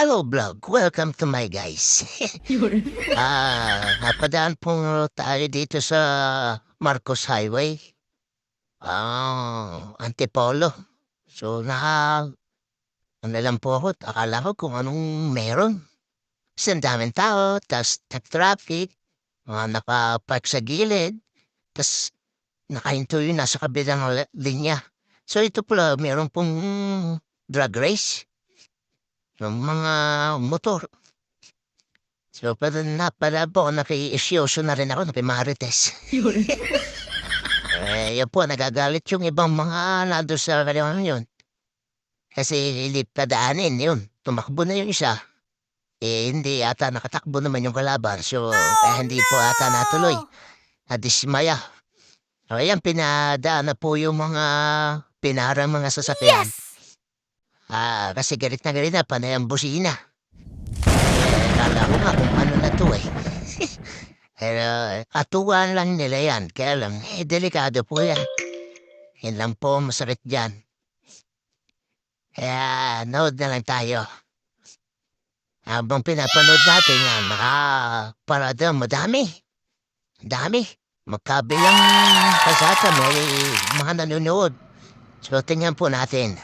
Hello vlog, welcome to my guys. Yun. Napadaan po tayo dito sa Marcos Highway. Antipolo. So, ano lang po ako, akala ko kung anong meron. Kasi ang daming tao, tas traffic, mga nakapark sa gilid, tas nakahinto yun nasa kabilang linya. So, ito pala, meron pong drag race ng mga motor. So, pero pala po, naki-isyoso na rin ako, naki-marites. Yun. Yun po, nagagalit yung ibang mga nando sa kanyang yun. Kasi hindi padaanin yun. Tumakbo na yung isa. Hindi ata nakatakbo naman yung kalaban. So, hindi po ata natuloy. Nadismaya. So, ayan, pinadaan na po yung mga pinarang mga sasakyan. Kasi galit na, panay ang busina. Kala ko nga kung ano na to eh. Pero atuan lang nila yan. Kaya lang, delikado po yan. Yan lang po masakit dyan. Kaya nood na lang tayo. Habang pinapanood natin yan, nakaparada, madami. Dami. Magkabilang kasata, may mga nanonood. So tingnan po natin.